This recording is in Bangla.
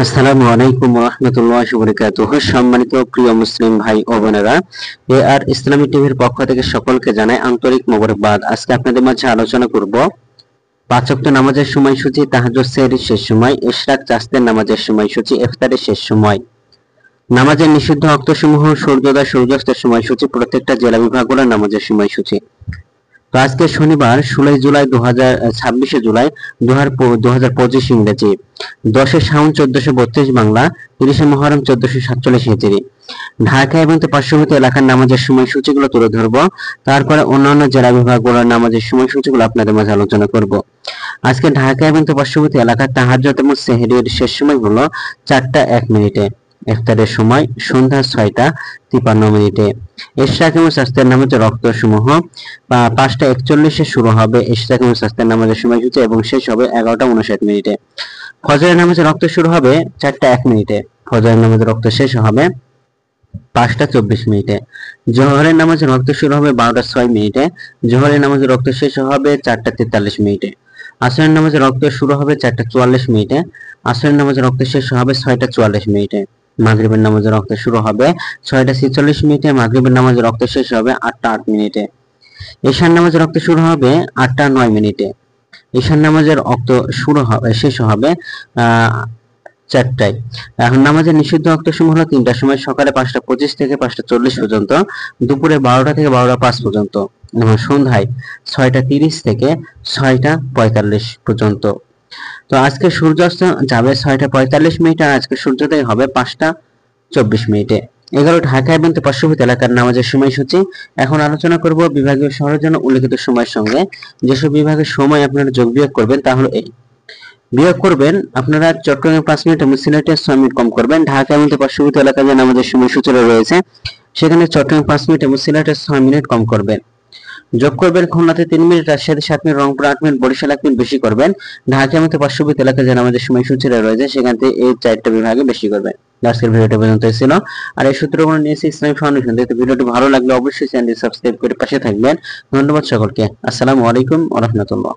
আসসালামু আলাইকুম ওয়া রাহমাতুল্লাহি ওয়া বারাকাতুহু। সম্মানিত প্রিয় মুসলিম ভাই ও বোনেরা, আর ইসলামী টিভির পক্ষ থেকে সকলকে জানাই আন্তরিক মোবারকবাদ। আজকে আপনাদের মাঝে আলোচনা করব পাঁচ ওয়াক্ত নামাজের সময়সূচি, তাহাজ্জুদ সেহরির শেষ সময়, ইশরাক চাস্তের নামাজের সময়সূচি, ইফতারের শেষ সময়, নামাজের নিষিদ্ধ ওয়াক্তসমূহ, সূর্যোদয় সূর্যাস্তের সময়সূচি, প্রত্যেকটা জেলা বিভাগগুলোর নামাজের সময়সূচি। তো আজকে শনিবার 26 জুলাই 2025 ইংরেজি, 10 শাওন 1432 বাংলা, 30 মুহররম 1447 হিজরি। ঢাকা এবং তার পার্শ্ববর্তী এলাকার নামাজের সময়সূচিগুলো তুলে ধরবো। তারপরে অন্যান্য জেলা বিভাগগুলোর নামাজের সময়সূচিগুলো আপনাদের মাঝে আলোচনা করব। আজকে ঢাকা এবং তার পার্শ্ববর্তী এলাকার তাহাজ্জুদ এবং সেহরির শেষ সময় হলো 4টা 1 মিনিটে। ইফতারের সময় সন্ধ্যা 6টা 53 মিনিটে। ইশরাক এবং শাস্তের নামাজের রক্তসমূহ 5টা 41-এ শুরু হবে ইশরাক এবং শাস্তের নামাজের সময়সূচি এবং শেষ হবে 11টা 59 মিনিটে। ফজরের নামাজের রক্ত শুরু হবে 4টা 1 মিনিটে। ফজরের নামাজের রক্ত শেষ হবে 5টা 24 মিনিটে। জোহরের নামাজের রক্ত শুরু হবে 12টা 6 মিনিটে। জোহরের নামাজের রক্ত শেষ হবে 4টা 43 মিনিটে। আসরের নামাজের রক্ত শুরু হবে 4টা 44 মিনিটে। আসরের নামাজের রক্ত শেষ হবে 6টা 44 মিনিটে। মাগরিবের নামাজের রক্ত শুরু হবে 6টা 46 মিনিটে। মাগরিবের নামাজের রক্ত শেষ হবে 8টা 8 মিনিটে। ঈশার নামাজের রক্ত শুরু হবে 8টা 9 মিনিটে। ঈশার নামাজের রক্ত শেষ হবে 4টায়। এখন নামাজের নিষিদ্ধ ওয়াক্তসমূহ হলো 3টার সময়, সকালে 5টা 25 থেকে 5টা 40 পর্যন্ত, দুপুরে 12টা থেকে 12টা 5 পর্যন্ত, এবং সন্ধ্যায় 6টা 30 থেকে 6টা 45 পর্যন্ত। তো আজকে সূর্যাস্ত যাবে 6টা 45 মিনিটে, আর আজকে সূর্যোদয় হবে 5টা 24 মিনিটে। এগুলো ঢাকা এবং তার পার্শ্ববর্তী এলাকার নামাজের সময়সূচি। এখন আলোচনা করব বিভাগীয় শহরের জন্য উল্লেখিত সময়ের সঙ্গে। যেসব বিভাগের সময় আপনারা যোগ বিয়োগ করবেন তা হলো এই। বিয়োগ করবেন আপনারা চট্টগ্রামে 5 মিনিট এবং সিলেটে 6 মিনিট কম করবেন। ঢাকা এবং তার পার্শ্ববর্তী এলাকায় যে নামাজের সময়সূচি রয়েছে সেখানে চট্টগ্রামে 5 মিনিট এবং সিলেটে 6 মিনিট কম করবেন। যোগ করবেন খুলনাতে 3 মিনিট, রাজশাহীতে 7 minute, Rangpur 8 minute, Barishal 1 minute বেশি করবেন। ঢাকা এবং তার পার্শ্ববর্তী এলাকায় যে নামাজের সময়সূচি রয়েছে সেখান থেকে এই 4টা বিভাগে বেশি করবেন। আজকের ভিডিওটা পর্যন্ত ছিল। আর এই সূত্রগুলো নিয়েছি ইসলামী ফাউন্ডেশন থেকে। ভিডিওটি ভালো লাগলে অবশ্যই চ্যানেলটি সাবস্ক্রাইব করে পাশে থাকবেন। ধন্যবাদ সকলকে। আসসালামু আলাইকুম ওয়া রাহমাতুল্লাহ।